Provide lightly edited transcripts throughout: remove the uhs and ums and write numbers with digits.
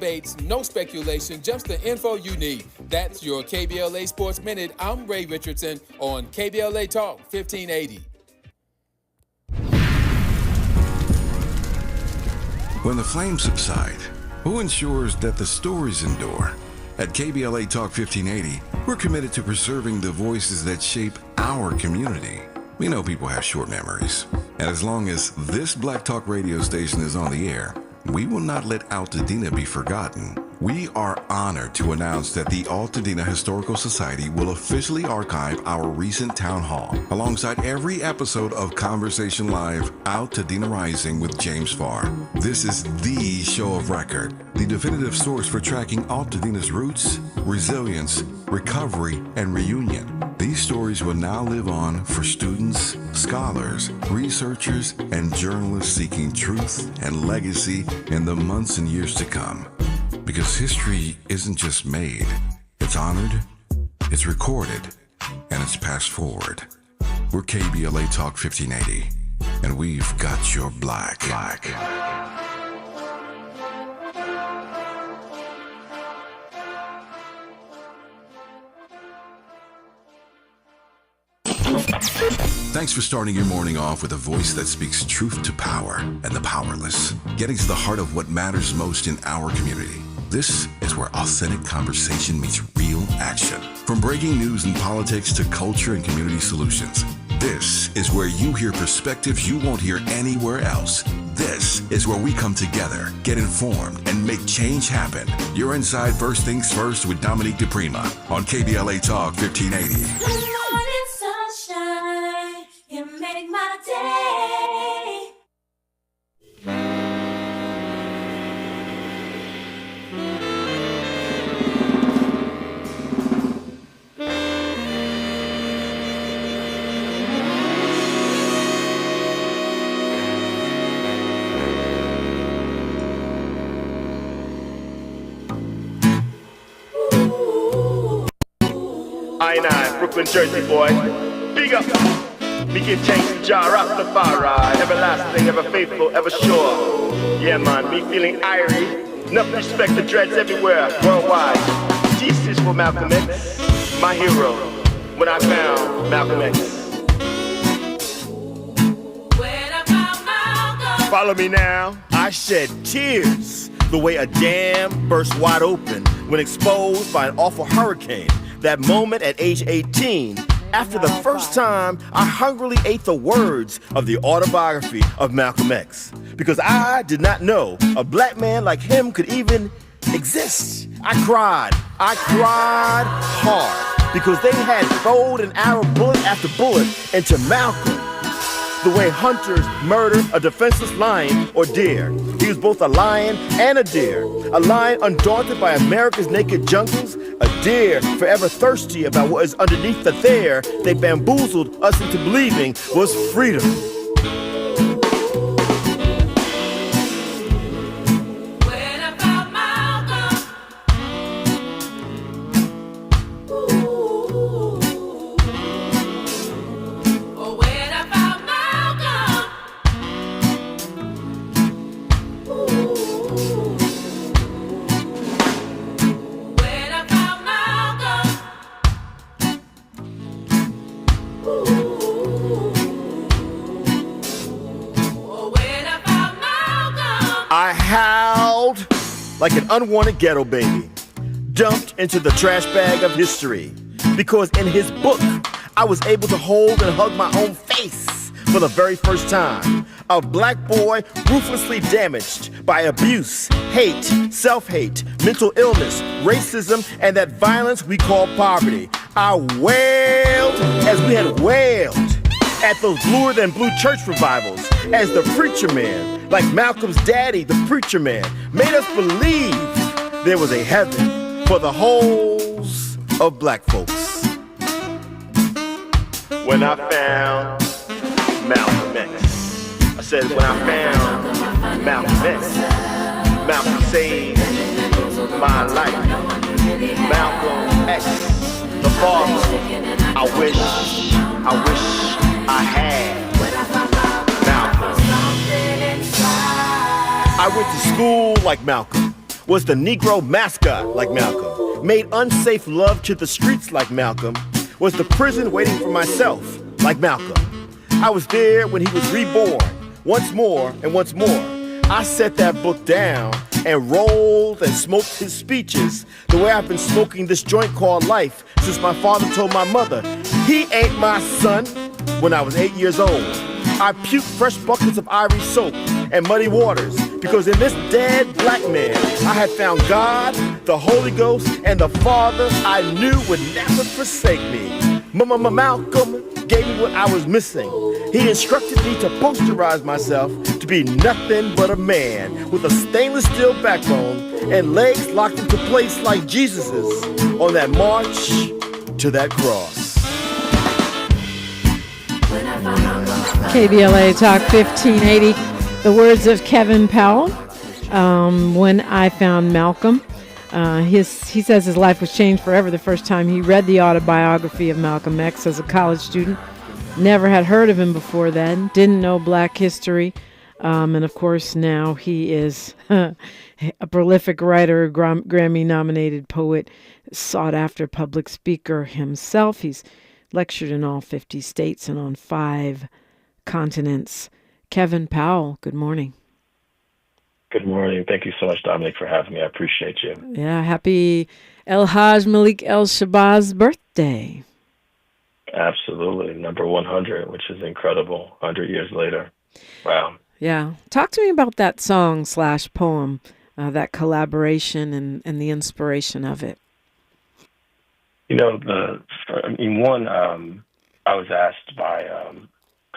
debates, no speculation, just the info you need. That's your KBLA Sports Minute. I'm Ray Richardson on KBLA Talk 1580. When the flames subside, who ensures that the stories endure? At KBLA Talk 1580, we're committed to preserving the voices that shape our community. We know people have short memories, and as long as this Black Talk radio station is on the air, we will not let Altadena be forgotten. We are honored to announce that the Altadena Historical Society will officially archive our recent town hall alongside every episode of Conversation Live Altadena Rising with James Farr. This is the show of record, the definitive source for tracking Altadena's roots, resilience, recovery, and reunion. These stories will now live on for students, scholars, researchers, and journalists seeking truth and legacy in the months and years to come. Because history isn't just made, it's honored, it's recorded, and it's passed forward. We're KBLA Talk 1580, and we've got your black. Thanks for starting your morning off with a voice that speaks truth to power and the powerless, getting to the heart of what matters most in our community. This is where authentic conversation meets real action. From breaking news and politics to culture and community solutions, this is where you hear perspectives you won't hear anywhere else. This is where we come together, get informed, and make change happen. You're inside First Things First with Dominique DiPrima on KBLA Talk 1580. Good morning, sunshine. You make my day. I, Brooklyn, Jersey boy. Big up. We can change the jar up the far ride. Everlasting, ever faithful, ever sure. Yeah, man, me feeling irie. Enough respect to dreads everywhere, worldwide. Jesus for Malcolm X, my hero. When I found Malcolm X. When I found Malcolm. Follow me now. I shed tears the way a dam bursts wide open when exposed by an awful hurricane. That moment at age 18, after the first time I hungrily ate the words of the autobiography of Malcolm X. Because I did not know a black man like him could even exist. I cried hard, because they had thrown an arrow bullet after bullet into Malcolm. The way hunters murder a defenseless lion or deer. He was both a lion and a deer. A lion undaunted by America's naked jungles. A deer forever thirsty about what is underneath the there they bamboozled us into believing was freedom. I howled like an unwanted ghetto baby, dumped into the trash bag of history, because in his book, I was able to hold and hug my own face for the very first time. A black boy ruthlessly damaged by abuse, hate, self-hate, mental illness, racism, and that violence we call poverty. I wailed as we had wailed at those bluer than blue church revivals, as the preacher man, like Malcolm's daddy, the preacher man, made us believe there was a heaven for the holes of black folks. When I found Malcolm X, I said when I found Malcolm X, Malcolm saved my life. Malcolm X, the father, I wish I had Malcolm. I went to school like Malcolm, was the Negro mascot like Malcolm, made unsafe love to the streets like Malcolm, was the prison waiting for myself like Malcolm. I was there when he was reborn, once more and once more. I set that book down and rolled and smoked his speeches the way I've been smoking this joint called life since my father told my mother he ain't my son when I was 8 years old. I puked fresh buckets of Irish soap and muddy waters because in this dead black man I had found God, the Holy Ghost, and the Father I knew would never forsake me. Malcolm gave me what I was missing. He instructed me to posterize myself to be nothing but a man with a stainless steel backbone and legs locked into place like Jesus's on that march to that cross. KBLA Talk 1580. The words of Kevin Powell. When I found Malcolm. He says his life was changed forever the first time he read the autobiography of Malcolm X as a college student. Never had heard of him before then. Didn't know black history. And of course now he is a prolific writer, Grammy-nominated poet, sought-after public speaker himself. He's lectured in all 50 states and on 5 continents. Kevin Powell, good morning. Good morning. Thank you so much, Dominique, for having me. I appreciate you. Yeah, happy El Hajj Malik El Shabazz birthday. Absolutely. Number 100, which is incredible. 100 years later. Wow. Yeah. Talk to me about that song / poem, that collaboration and the inspiration of it. You know, I was asked by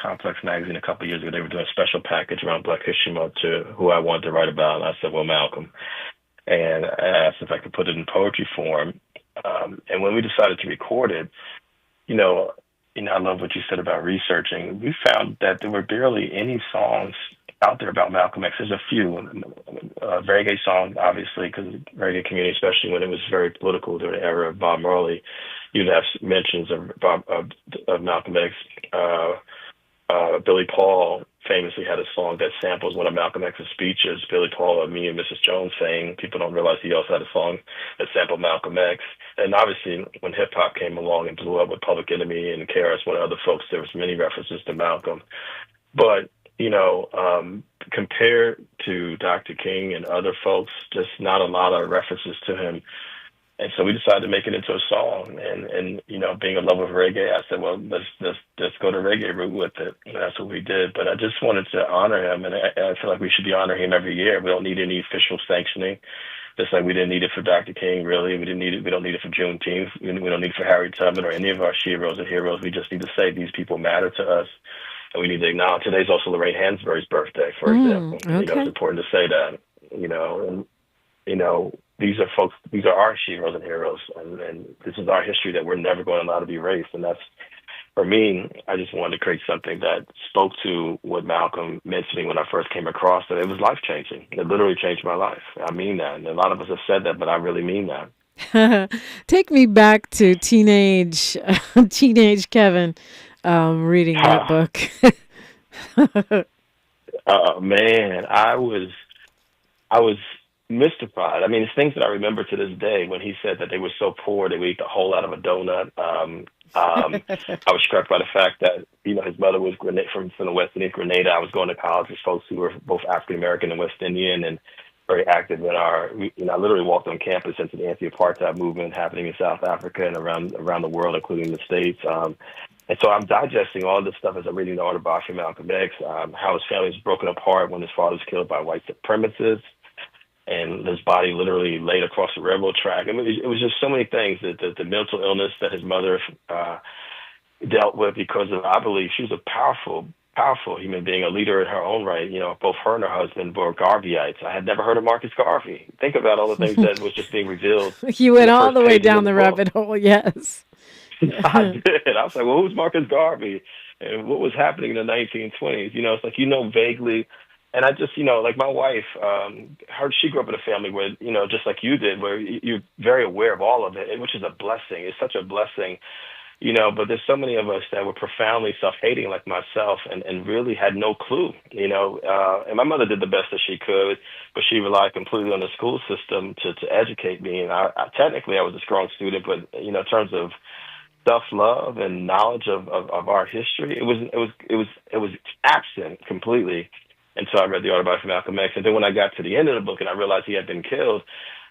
Complex Magazine a couple of years ago. They were doing a special package around Black History Month to who I wanted to write about. And I said, well, Malcolm. And I asked if I could put it in poetry form. And when we decided to record it, I love what you said about researching. We found that there were barely any songs out there about Malcolm X. There's a few reggae songs, obviously, because the reggae community, especially when it was very political during the era of Bob Marley, you'd have mentions of Malcolm X. Billy Paul famously had a song that samples one of Malcolm X's speeches. Billy Paul of Me and Mrs. Jones saying, people don't realize he also had a song that sampled Malcolm X. And obviously, when hip-hop came along and blew up with Public Enemy and KRS, one of other folks, there was many references to Malcolm. But, compared to Dr. King and other folks, just not a lot of references to him. And so we decided to make it into a song. And being a lover of reggae, I said, well, let's go to reggae route with it. And that's what we did. But I just wanted to honor him. And I feel like we should be honoring him every year. We don't need any official sanctioning. Just like we didn't need it for Dr. King, really. We don't need it for Juneteenth. We don't need it for Harriet Tubman or any of our sheroes and heroes. We just need to say these people matter to us. And we need to acknowledge today's also Lorraine Hansberry's birthday, for example. Okay. It's important to say that, these are folks, these are our heroes and heroes, and this is our history that we're never going to allow to be erased. And that's, for me, I just wanted to create something that spoke to what Malcolm meant to me when I first came across it. It was life-changing. It literally changed my life. I mean that. And a lot of us have said that, but I really mean that. Take me back to teenage Kevin reading that book. Man, I was mystified. I mean, it's things that I remember to this day when he said that they were so poor they would eat the whole out of a donut. I was struck by the fact that, his mother was from the West Indies, Grenada. I was going to college with folks who were both African-American and West Indian and very active in I literally walked on campus into the anti-apartheid movement happening in South Africa and around the world, including the States. And so I'm digesting all this stuff as I'm reading the autobiography of Malcolm X, how his family was broken apart when his father was killed by white supremacists, and his body literally laid across the railroad track. I mean, it was just so many things, the mental illness that his mother dealt with because of, I believe, she was a powerful human being, a leader in her own right. Both her and her husband were Garveyites. I had never heard of Marcus Garvey. Think about all the things that was just being revealed. You went all the way down the rabbit hole, yes. I did. I was like, well, who's Marcus Garvey? And what was happening in the 1920s? It's like, vaguely. And I just, like my wife, she grew up in a family where, just like you did, where you're very aware of all of it, which is a blessing. It's such a blessing But there's so many of us that were profoundly self-hating like myself and really had no clue, and my mother did the best that she could, but she relied completely on the school system to educate me. And technically I was a strong student, but, in terms of self-love and knowledge of our history, it was absent completely. And so I read the autobiography of Malcolm X. And then when I got to the end of the book and I realized he had been killed,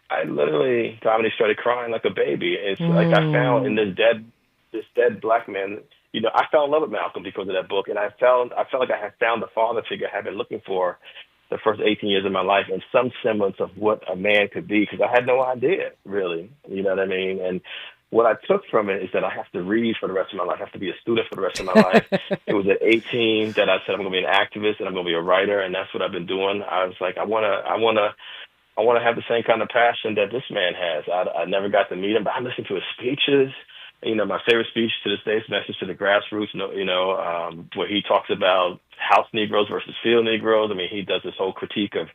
I literally, Dominique, started crying like a baby. It's like I found in this dead black man, I fell in love with Malcolm because of that book. And I felt like I had found the father figure I had been looking for the first 18 years of my life, and some semblance of what a man could be, because I had no idea, really. You know what I mean? And what I took from it is that I have to read for the rest of my life. I have to be a student for the rest of my life. It was at 18 that I said I'm going to be an activist and I'm going to be a writer, and that's what I've been doing. I was like, I want to have the same kind of passion that this man has. I never got to meet him, but I listened to his speeches. My favorite speech to this day is Message to the Grassroots, where he talks about house Negroes versus field Negroes. I mean, he does this whole critique of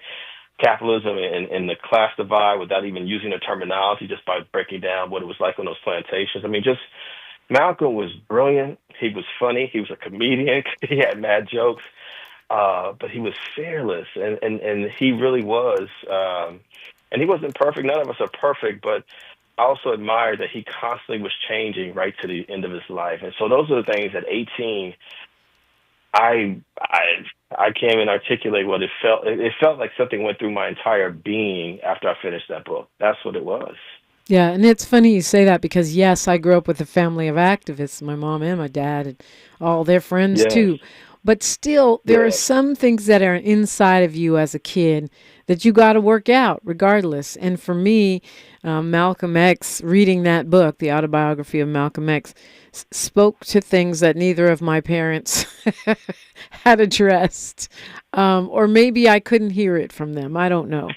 capitalism and the class divide without even using the terminology, just by breaking down what it was like on those plantations. I mean, just Malcolm was brilliant. He was funny. He was a comedian. He had mad jokes, but he was fearless, and he really was. And he wasn't perfect. None of us are perfect, but I also admired that he constantly was changing right to the end of his life. And so those are the things at 18, I can't even articulate what it felt. It felt like something went through my entire being after I finished that book. That's what it was. Yeah, and it's funny you say that because, yes, I grew up with a family of activists, my mom and my dad and all their friends too. But still, there are some things that are inside of you as a kid that you got to work out regardless. And for me, Malcolm X, reading that book, the autobiography of Malcolm X, spoke to things that neither of my parents had addressed. Or maybe I couldn't hear it from them. I don't know.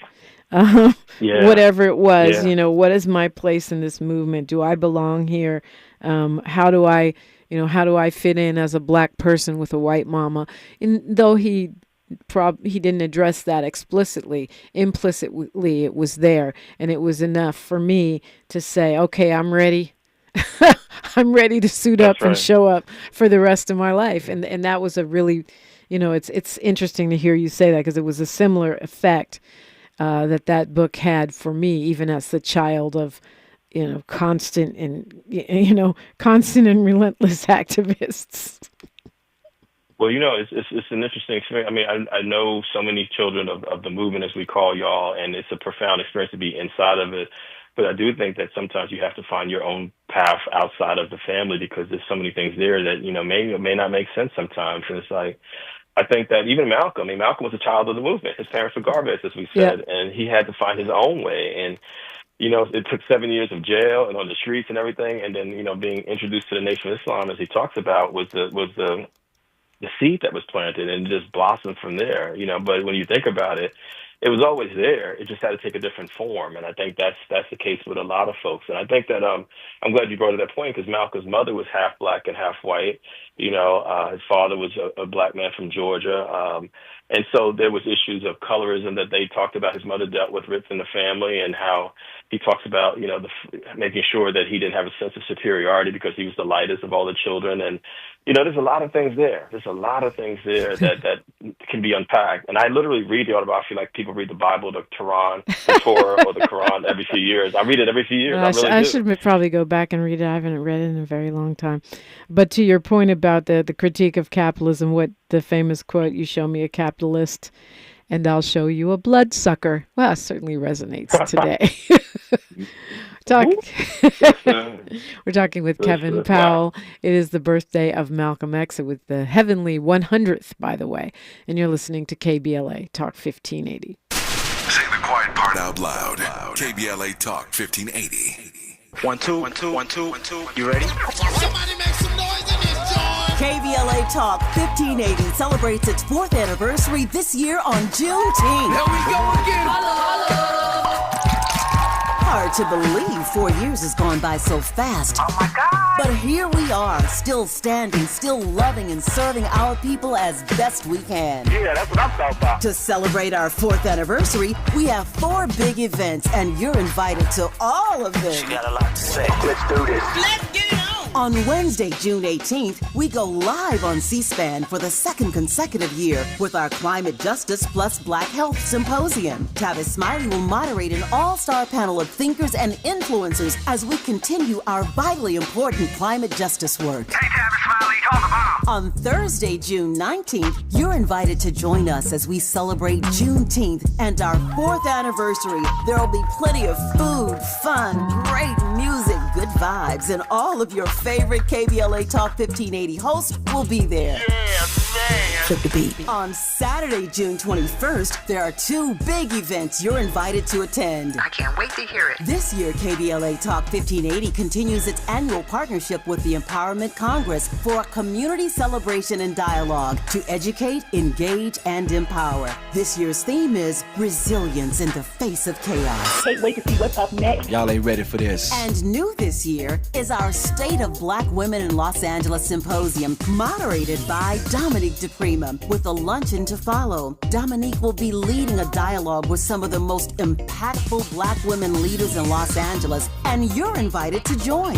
Whatever it was, what is my place in this movement? Do I belong here? How do I fit in as a black person with a white mama? And though he didn't address that explicitly, implicitly it was there, and it was enough for me to say, okay, I'm ready. I'm ready to suit up and show up for the rest of my life. And that was a really, it's interesting to hear you say that, because it was a similar effect that book had for me, even as the child of constant and relentless activists. Well, it's an interesting experience. I mean, I know so many children of the movement, as we call y'all, and it's a profound experience to be inside of it. But I do think that sometimes you have to find your own path outside of the family, because there's so many things there that, may not make sense sometimes. And it's like, I think that even Malcolm was a child of the movement. His parents were garbage, as we said, and he had to find his own way. And it took 7 years of jail and on the streets and everything, and then being introduced to the Nation of Islam, as he talks about, was the seed that was planted, and just blossomed from there. But when you think about it, it was always there. It just had to take a different form, and I think that's the case with a lot of folks. And I think that I'm glad you brought up that point, because Malcolm's mother was half black and half white. His father was a black man from Georgia. And so there was issues of colorism that they talked about. His mother dealt with within the family, and how he talks about, making sure that he didn't have a sense of superiority because he was the lightest of all the children. And, there's a lot of things there. There's a lot of things there that can be unpacked. And I literally read the autobiography like people read the Bible, the Torah, or the Quran every few years. I read it every few years. I should probably go back and read it. I haven't read it in a very long time. But to your point about the critique of capitalism, what the famous quote, "You show me a capitalist and I'll show you a bloodsucker." Well, it certainly resonates today. We're talking with Kevin Powell. It is the birthday of Malcolm X. It was the heavenly 100th, by the way. And you're listening to KBLA Talk 1580. Say the quiet part out loud. KBLA Talk 1580. 1 2 1 2 1 2 1 2. You ready? Somebody make some noise in this joint. KBLA Talk 1580 celebrates its 4th anniversary this year on Juneteenth. Here we go again. Holla. Hard to believe 4 years has gone by so fast. Oh my God. But here we are, still standing, still loving and serving our people as best we can. Yeah, that's what I'm talking about. To celebrate our 4th anniversary, we have 4 big events, and you're invited to all of them. She got a lot to say. Let's do this. Let's get it on. On Wednesday, June 18th, we go live on C-SPAN for the second consecutive year with our Climate Justice plus Black Health Symposium. Tavis Smiley will moderate an all-star panel of thinkers and influencers as we continue our vitally important climate justice work. Hey, Tavis Smiley, talk about. On Thursday, June 19th, you're invited to join us as we celebrate Juneteenth and our 4th anniversary. There will be plenty of food, fun, great music, good vibes, and all of your favorite KBLA Talk 1580 hosts will be there. Yeah, man. Flip the beat. On Saturday, June 21st, there are 2 big events you're invited to attend. I can't wait to hear it. This year, KBLA Talk 1580 continues its annual partnership with the Empowerment Congress for a community celebration and dialogue to educate, engage, and empower. This year's theme is resilience in the face of chaos. Can't wait to see what's up next. Y'all ain't ready for this. And new this year is our State of Black Women in Los Angeles Symposium, moderated by Dominique DiPrima, with a luncheon to follow. Dominique will be leading a dialogue with some of the most impactful Black women leaders in Los Angeles, and you're invited to join.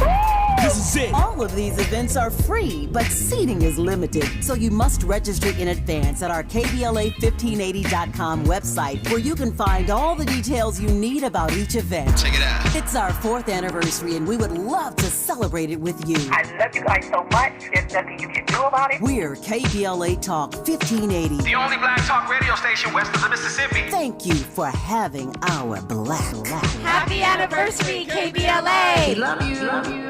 This is it. All of these events are free, but seating is limited, so you must register in advance at our KBLA1580.com website, where you can find all the details you need about each event. Check it out. It's our 4th anniversary, and we would love to celebrate it with you. I love you guys so much. There's nothing you can do about it. We're KBLA Talk 1580. The only black talk radio station west of the Mississippi. Thank you for having our black. Happy anniversary, KBLA. We love you. Love you.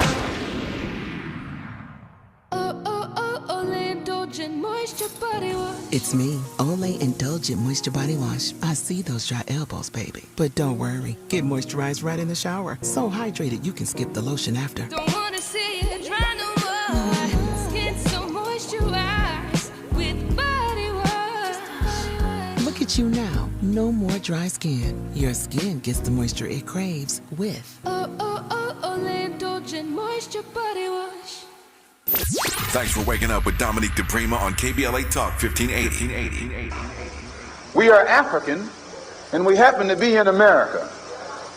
It's me, Olay Indulgent Moisture Body Wash. I see those dry elbows, baby. But don't worry, get moisturized right in the shower. So hydrated you can skip the lotion after. Don't wanna see it dry no more. Skin so moisturized with body wash. Look at you now, no more dry skin. Your skin gets the moisture it craves with Olay Indulgent Moisture Body Wash. Thanks for waking up with Dominique DiPrima on KBLA Talk 1580. We are African, and we happen to be in America.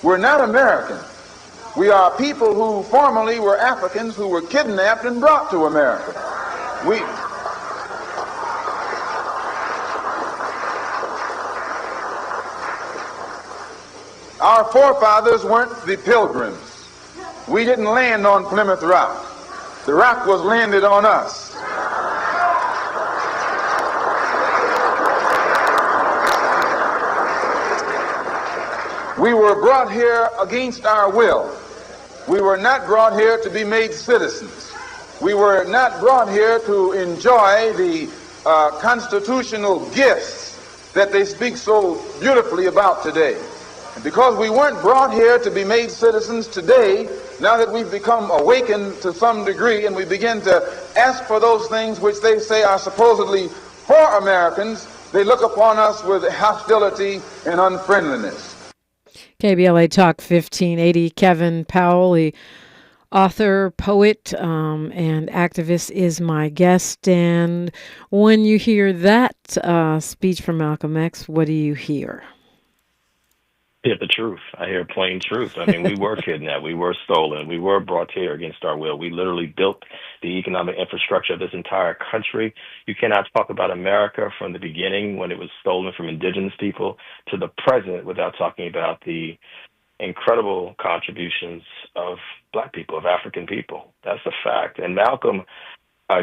We're not American. We are people who formerly were Africans who were kidnapped and brought to America. Our forefathers weren't the Pilgrims. We didn't land on Plymouth Rock. The rock was landed on us. We were brought here against our will. We were not brought here to be made citizens. We were not brought here to enjoy the constitutional gifts that they speak so beautifully about today. And because we weren't brought here to be made citizens today, now that we've become awakened to some degree and we begin to ask for those things which they say are supposedly for Americans, they look upon us with hostility and unfriendliness. KBLA Talk 1580, Kevin Powell, the author, poet, and activist, is my guest. And when you hear that speech from Malcolm X, what do you hear? I hear the truth. I hear plain truth. I mean, we were kidnapped. We were stolen. We were brought here against our will. We literally built the economic infrastructure of this entire country. You cannot talk about America from the beginning when it was stolen from indigenous people to the present without talking about the incredible contributions of Black people, of African people. That's a fact. And Malcolm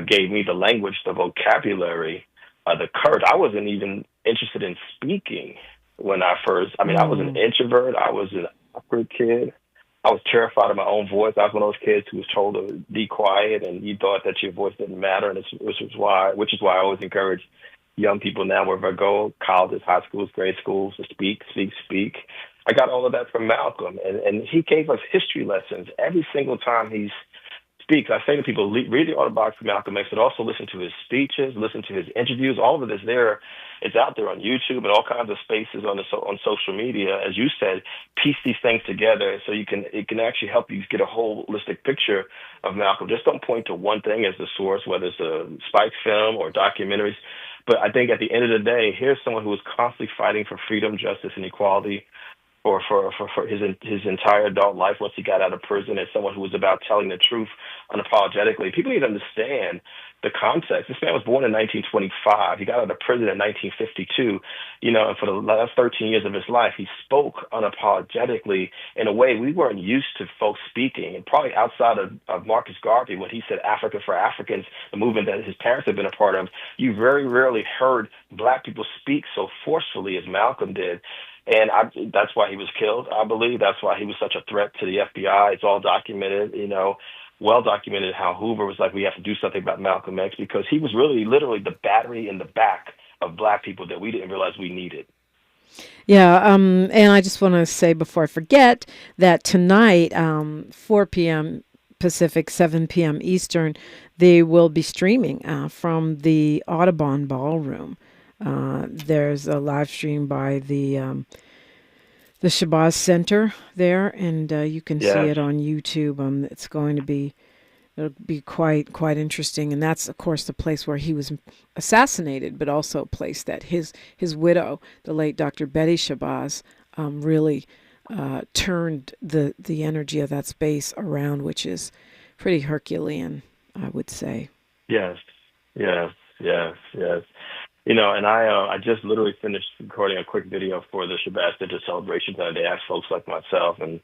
gave me the language, the vocabulary, the courage. I wasn't even interested in speaking when I first, I was an introvert. I was an awkward kid. I was terrified of my own voice. I was one of those kids who was told to be quiet, and you thought that your voice didn't matter, and which is why I always encourage young people now, wherever I go, colleges, high schools, grade schools, to speak. I got all of that from Malcolm, and he gave us history lessons every single time he speaks. I say to people, read the autobiography of Malcolm X, but also listen to his speeches, listen to his interviews. All of it is there. It's out there on YouTube and all kinds of spaces on social media. As you said, piece these things together so it can actually help you get a holistic picture of Malcolm. Just don't point to one thing as the source, whether it's a Spike film or documentaries. But I think at the end of the day, here's someone who is constantly fighting for freedom, justice, and equality for his entire adult life once he got out of prison, as someone who was about telling the truth unapologetically. People need to understand the context. This man was born in 1925. He got out of prison in 1952. And for the last 13 years of his life, he spoke unapologetically in a way we weren't used to folks speaking. And probably outside of Marcus Garvey, when he said Africa for Africans, the movement that his parents had been a part of, you very rarely heard Black people speak so forcefully as Malcolm did. And that's why he was killed, I believe. That's why he was such a threat to the FBI. It's all documented, well documented how Hoover was like, we have to do something about Malcolm X, because he was really literally the battery in the back of Black people that we didn't realize we needed. Yeah, and I just want to say before I forget that tonight, 4 p.m. Pacific, 7 p.m. Eastern, they will be streaming from the Audubon Ballroom. There's a live stream by the Shabazz Center there, and you can see it on YouTube. It's going to be quite interesting, and that's of course the place where he was assassinated, but also a place that his widow, the late Dr. Betty Shabazz, really turned the energy of that space around, which is pretty Herculean, I would say. Yes. And I just literally finished recording a quick video for the Shabazz Center celebration that they asked folks like myself and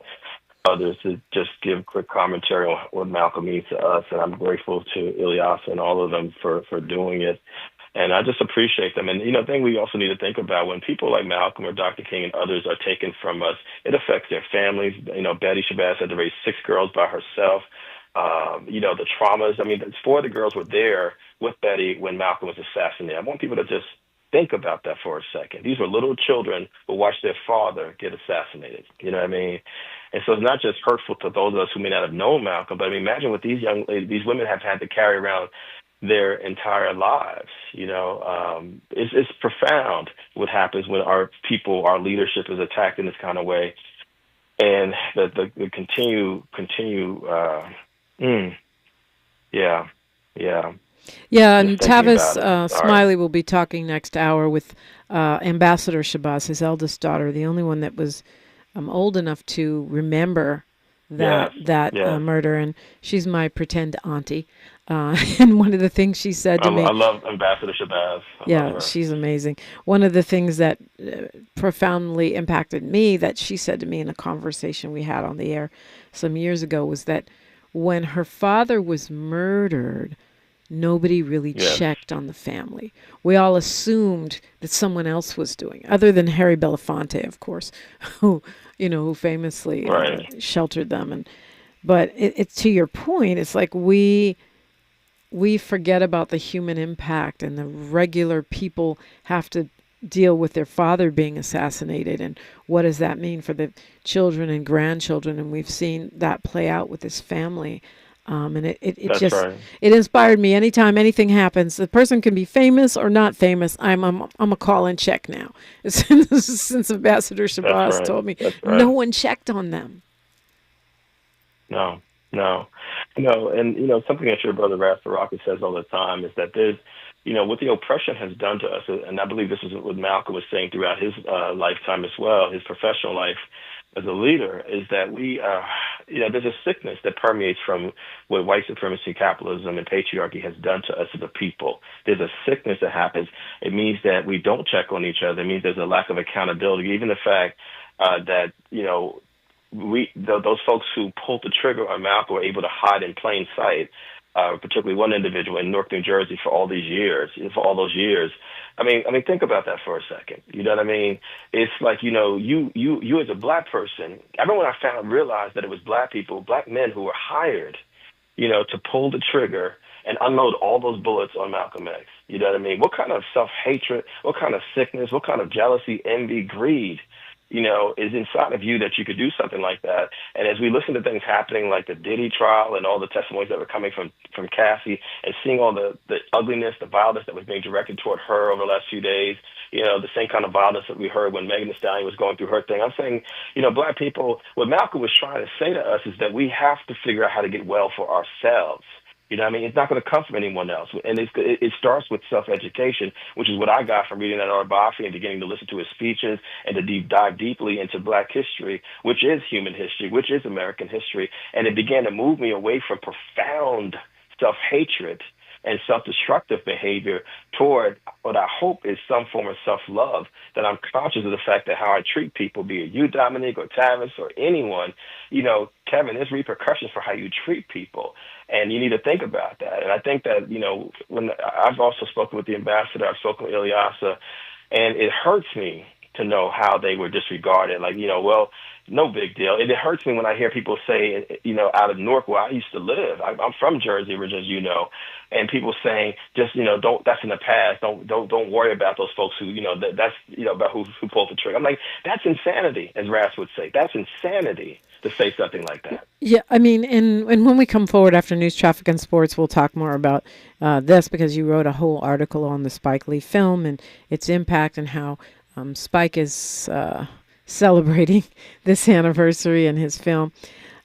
others to just give quick commentary on what Malcolm means to us. And I'm grateful to Ilyas and all of them for doing it. And I just appreciate them. And, the thing we also need to think about, when people like Malcolm or Dr. King and others are taken from us, it affects their families. Betty Shabazz had to raise 6 girls by herself. The traumas. 4 of the girls were there with Betty when Malcolm was assassinated. I want people to just think about that for a second. These were little children who watched their father get assassinated. You know what I mean? And so it's not just hurtful to those of us who may not have known Malcolm, but imagine what these these women have had to carry around their entire lives. It's profound what happens when our leadership is attacked in this kind of way, and the continue. Yeah, and Tavis Smiley will be talking next hour with Ambassador Shabazz, his eldest daughter, the only one that was old enough to remember that murder, and she's my pretend auntie. And one of the things she said to me... I love Ambassador Shabazz. She's amazing. One of the things that profoundly impacted me that she said to me in a conversation we had on the air some years ago was that when her father was murdered, nobody really checked on the family. We all assumed that someone else was doing, other than Harry Belafonte, of course, who famously sheltered them. But it's to your point. It's like we forget about the human impact, and the regular people have to deal with their father being assassinated, and what does that mean for the children and grandchildren? And we've seen that play out with this family. And it inspired me. Anytime anything happens, the person can be famous or not famous. I'm a call and check now. Since Ambassador Shabazz told me, no one checked on them. No. And something that your brother Ras Baraka says all the time is that there's, what the oppression has done to us, and I believe this is what Malcolm was saying throughout his lifetime as well, his professional life as a leader, is that we, there's a sickness that permeates from what white supremacy, capitalism, and patriarchy has done to us as a people. There's a sickness that happens. It means that we don't check on each other. It means there's a lack of accountability. Even the fact that, those folks who pulled the trigger on Malcolm were able to hide in plain sight, particularly one individual in Newark, New Jersey, for all those years. I mean, think about that for a second. You know what I mean? It's like, you as a Black person, I remember when I realized that it was Black people, Black men who were hired, to pull the trigger and unload all those bullets on Malcolm X. You know what I mean? What kind of self-hatred, what kind of sickness, what kind of jealousy, envy, greed, is inside of you that you could do something like that. And as we listen to things happening like the Diddy trial and all the testimonies that were coming from Cassie, and seeing all the ugliness, the violence that was being directed toward her over the last few days, the same kind of violence that we heard when Megan Thee Stallion was going through her thing. I'm saying, Black people, what Malcolm was trying to say to us is that we have to figure out how to get well for ourselves. You know what I mean? It's not going to come from anyone else. And it starts with self-education, which is what I got from reading that autobiography and beginning to listen to his speeches and to dive deeply into Black history, which is human history, which is American history. And it began to move me away from profound self-hatred and self-destructive behavior toward what I hope is some form of self-love, that I'm conscious of the fact that how I treat people, be it you, Dominique, or Tavis, or anyone, Kevin, there's repercussions for how you treat people. And you need to think about that. And I think that, when I've also spoken with the ambassador, I've spoken with Ilyasa, and it hurts me to know how they were disregarded. Like, well, no big deal. It hurts me when I hear people say, out of Newark, where I used to live. I'm from Jersey originally, as you know, and people saying, just, don't. That's in the past. Don't worry about those folks who, that's about who pulled the trigger. I'm like, that's insanity, as Ras would say. That's insanity to say something like that. Yeah, I mean, and when we come forward after News, Traffic, and Sports, we'll talk more about this, because you wrote a whole article on the Spike Lee film and its impact, and how Spike is celebrating this anniversary in his film.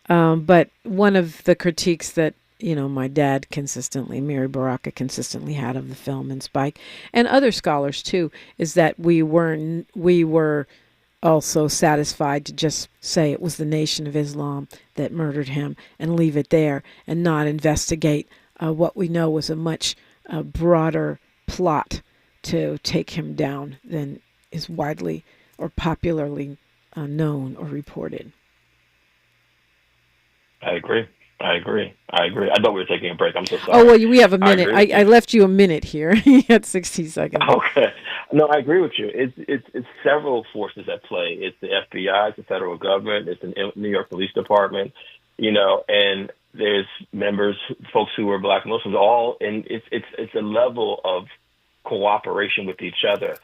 But one of the critiques that, my dad Mary Baraka consistently had of the film and Spike, and other scholars too, is that we were also satisfied to just say it was the Nation of Islam that murdered him and leave it there, and not investigate what we know was a much broader plot to take him down than is widely or popularly known or reported. I agree. I thought we were taking a break. I'm so sorry. Oh, well, we have a minute. I left you a minute here. You had 60 seconds. Okay. No, I agree with you. It's several forces at play. It's the FBI, it's the federal government, it's the New York Police Department, and there's members, folks who are Black Muslims, all, and it's a level of cooperation with each other.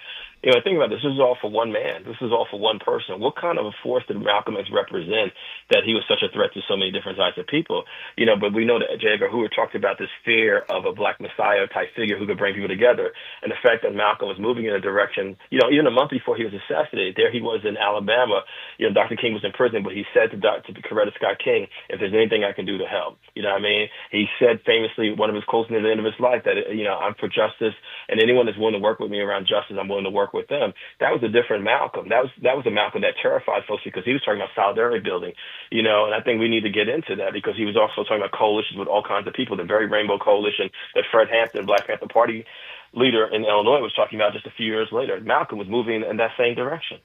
Think about this. This is all for one man. This is all for one person. What kind of a force did Malcolm X represent that he was such a threat to so many different types of people? But we know that J. Edgar Hoover talked about this fear of a Black Messiah type figure who could bring people together. And the fact that Malcolm was moving in a direction, even a month before he was assassinated, there he was in Alabama. Dr. King was in prison, but he said to Coretta Scott King, if there's anything I can do to help. You know what I mean? He said famously, one of his quotes near the end of his life, that, I'm for justice, and anyone that's willing to work with me around justice, I'm willing to work with them. That was a different Malcolm. That was a Malcolm that terrified folks, because he was talking about solidarity building, and I think we need to get into that, because he was also talking about coalitions with all kinds of people, the very Rainbow Coalition that Fred Hampton, Black Panther Party leader in Illinois, was talking about just a few years later. Malcolm was moving in that same direction.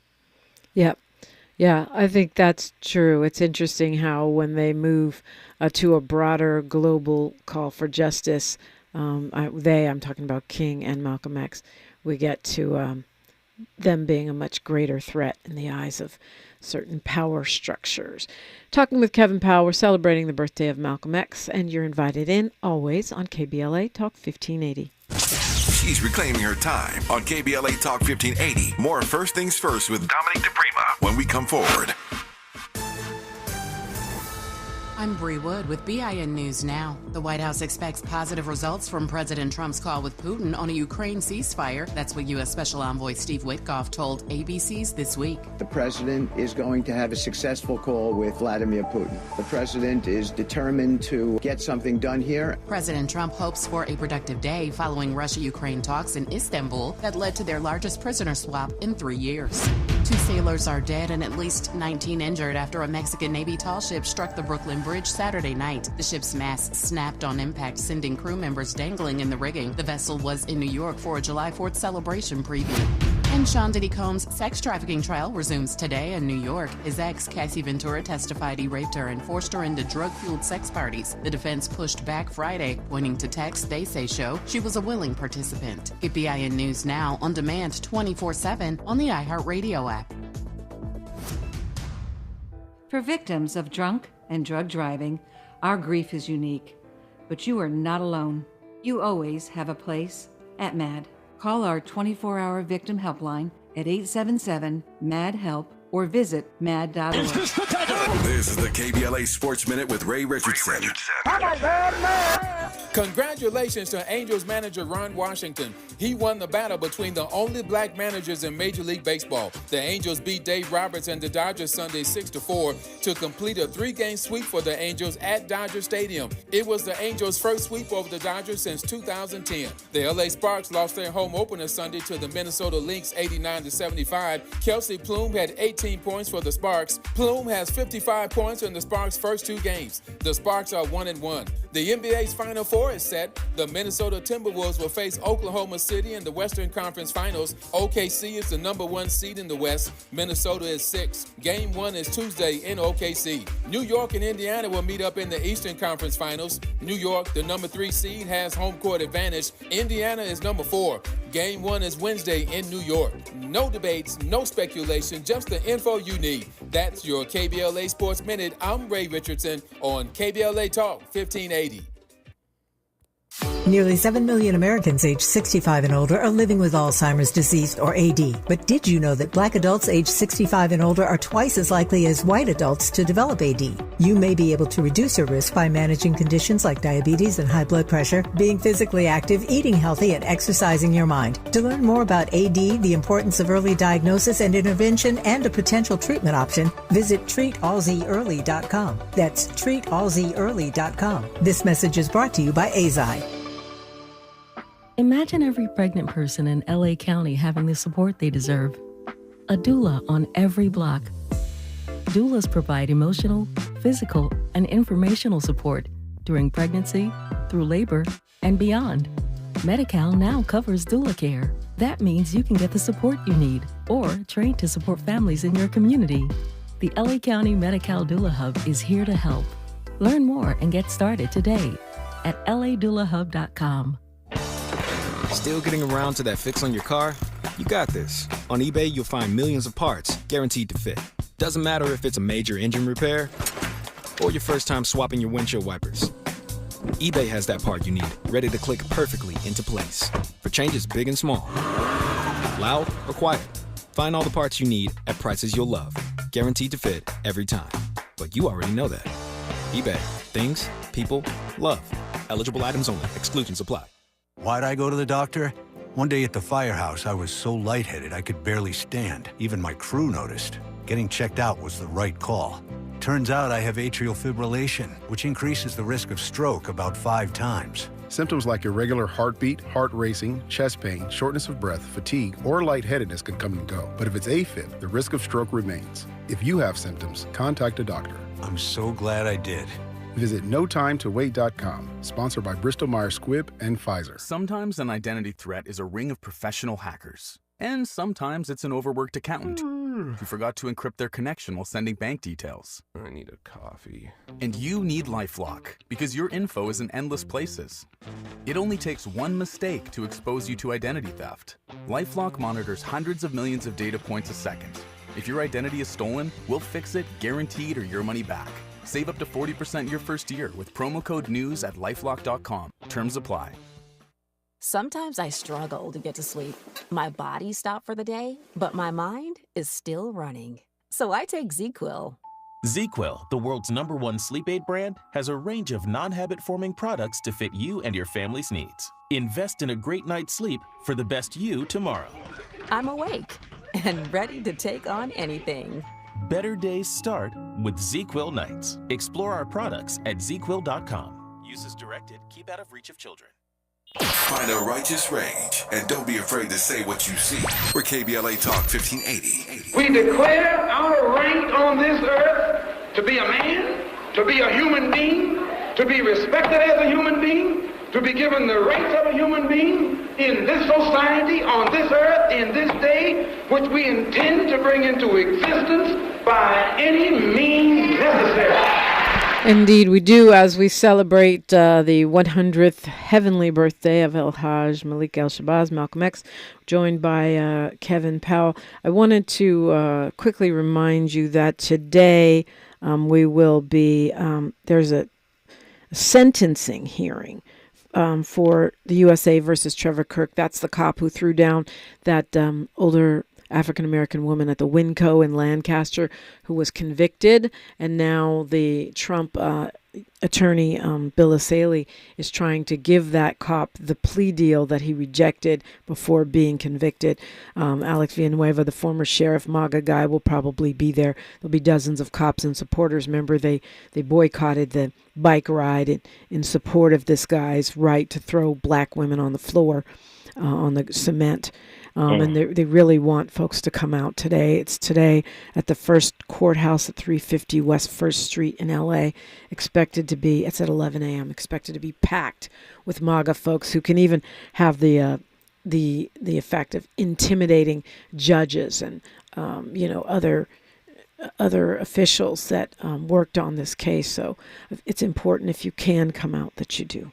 Yep. Yeah, I think that's true. It's interesting how when they move to a broader global call for justice, I'm talking about King and Malcolm X, we get to them being a much greater threat in the eyes of certain power structures. Talking with Kevin Powell, we're celebrating the birthday of Malcolm X, and you're invited in always on KBLA Talk 1580. She's reclaiming her time on KBLA Talk 1580. More First Things First with Dominique DiPrima when we come forward. I'm Bree Wood with BIN News Now. The White House expects positive results from President Trump's call with Putin on a Ukraine ceasefire. That's what U.S. Special Envoy Steve Witkoff told ABC's This Week. The president is going to have a successful call with Vladimir Putin. The president is determined to get something done here. President Trump hopes for a productive day following Russia-Ukraine talks in Istanbul that led to their largest prisoner swap in 3 years. 2 sailors are dead and at least 19 injured after a Mexican Navy tall ship struck the Brooklyn Bridge Saturday night. The ship's mast snapped on impact, sending crew members dangling in the rigging. The vessel was in New York for a July 4th celebration preview. And Sean Diddy Combs' sex trafficking trial resumes today in New York. His ex, Cassie Ventura, testified he raped her and forced her into drug-fueled sex parties. The defense pushed back Friday, pointing to texts they say show she was a willing participant. Get BIN News Now on demand 24/7 on the iHeartRadio app. For victims of drunk and drug driving, our grief is unique. But you are not alone. You always have a place at MAD. Call our 24-hour victim helpline at 877-MAD-HELP or visit mad.org. This is The KBLA Sports Minute with Ray Richardson. Congratulations to Angels manager Ron Washington. He won the battle between the only black managers in Major League Baseball. The Angels beat Dave Roberts and the Dodgers Sunday 6-4 to complete a 3-game sweep for the Angels at Dodger Stadium. It was the Angels' first sweep over the Dodgers since 2010. The LA Sparks lost their home opener Sunday to the Minnesota Lynx 89-75. Kelsey Plume had 18 points for the Sparks. Plume has 55 points in the Sparks' first 2 games. The Sparks are 1-1. The NBA's Final Four is set. The Minnesota Timberwolves will face Oklahoma City in the Western Conference Finals. OKC is the number 1 seed in the West. Minnesota is 6. Game 1 is Tuesday in OKC. New York and Indiana will meet up in the Eastern Conference Finals. New York, the number 3 seed, has home court advantage. Indiana is number 4. Game 1 is Wednesday in New York. No debates, no speculation, just the info you need. That's your KBLA Sports Minute. I'm Ray Richardson on KBLA Talk 1580. Nearly 7 million Americans aged 65 and older are living with Alzheimer's disease, or AD. But did you know that black adults aged 65 and older are twice as likely as white adults to develop AD? You may be able to reduce your risk by managing conditions like diabetes and high blood pressure, being physically active, eating healthy, and exercising your mind. To learn more about AD, the importance of early diagnosis and intervention, and a potential treatment option, visit treatalzearly.com. That's treatalzearly.com. This message is brought to you by AZI. Imagine every pregnant person in LA County having the support they deserve. A doula on every block. Doulas provide emotional, physical, and informational support during pregnancy, through labor, and beyond. Medi-Cal now covers doula care. That means you can get the support you need or train to support families in your community. The LA County Medi-Cal Doula Hub is here to help. Learn more and get started today at ladoulahub.com. Still getting around to that fix on your car? You got this. On eBay, you'll find millions of parts guaranteed to fit. Doesn't matter if it's a major engine repair or your first time swapping your windshield wipers. eBay has that part you need, ready to click perfectly into place for changes big and small. Loud or quiet, find all the parts you need at prices you'll love. Guaranteed to fit every time. But you already know that. eBay. Things, people, love. Eligible items only. Exclusions apply. Why'd I go to the doctor? One day at the firehouse, I was so lightheaded I could barely stand. Even my crew noticed. Getting checked out was the right call. Turns out I have atrial fibrillation, which increases the risk of stroke about 5 times. Symptoms like irregular heartbeat, heart racing, chest pain, shortness of breath, fatigue, or lightheadedness can come and go. But if it's AFib, the risk of stroke remains. If you have symptoms, contact a doctor. I'm so glad I did. Visit NoTimeToWait.com, sponsored by Bristol-Myers Squibb and Pfizer. Sometimes an identity threat is a ring of professional hackers. And sometimes it's an overworked accountant who forgot to encrypt their connection while sending bank details. I need a coffee. And you need LifeLock, because your info is in endless places. It only takes one mistake to expose you to identity theft. LifeLock monitors hundreds of millions of data points a second. If your identity is stolen, we'll fix it, guaranteed, or your money back. Save up to 40% your first year with promo code NEWS at LifeLock.com. Terms apply. Sometimes I struggle to get to sleep. My body stopped for the day, but my mind is still running. So I take ZQuil. ZQuil, the world's #1 sleep aid brand, has a range of non-habit-forming products to fit you and your family's needs. Invest in a great night's sleep for the best you tomorrow. I'm awake and ready to take on anything. Better days start with ZQuil nights. Explore our products at ZQuil.com. Use as directed. Keep out of reach of children. Find a righteous rage and don't be afraid to say what you see. We're KBLA Talk 1580. We declare our right on this earth to be a man, to be a human being, to be respected as a human being, to be given the rights of a human being in this society, on this earth, in this day, which we intend to bring into existence by any means necessary. Indeed, we do, as we celebrate the 100th heavenly birthday of El Hajj Malik El-Shabazz, Malcolm X, joined by Kevin Powell. I wanted to quickly remind you that today we will be, there's a sentencing hearing for the USA versus Trevor Kirk. That's the cop who threw down that older African-American woman at the Winco in Lancaster who was convicted, and now the Trump attorney, Bill Asaley, is trying to give that cop the plea deal that he rejected before being convicted. Alex Villanueva, the former sheriff MAGA guy, will probably be there. There'll be dozens of cops and supporters. Remember, they boycotted the bike ride in support of this guy's right to throw black women on the floor, on the cement. And they really want folks to come out today. It's today at the First Courthouse at 350 West 1st Street in L.A. Expected to be, it's at 11 a.m., expected to be packed with MAGA folks who can even have the effect of intimidating judges and, other officials that worked on this case. So it's important, if you can come out, that you do.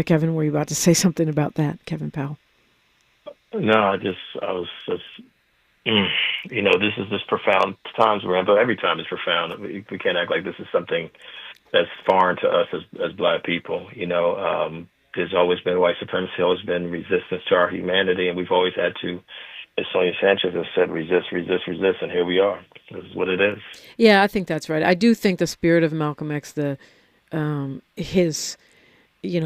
Kevin, were you about to say something about that, Kevin Powell? No, I was just, this is just profound times we're in, but every time is profound. We can't act like this is something that's foreign to us as Black people. There's always been white supremacy, always been resistance to our humanity, and we've always had to, as Sonia Sanchez has said, resist, and here we are. This is what it is. Yeah, I think that's right. I do think the spirit of Malcolm X, his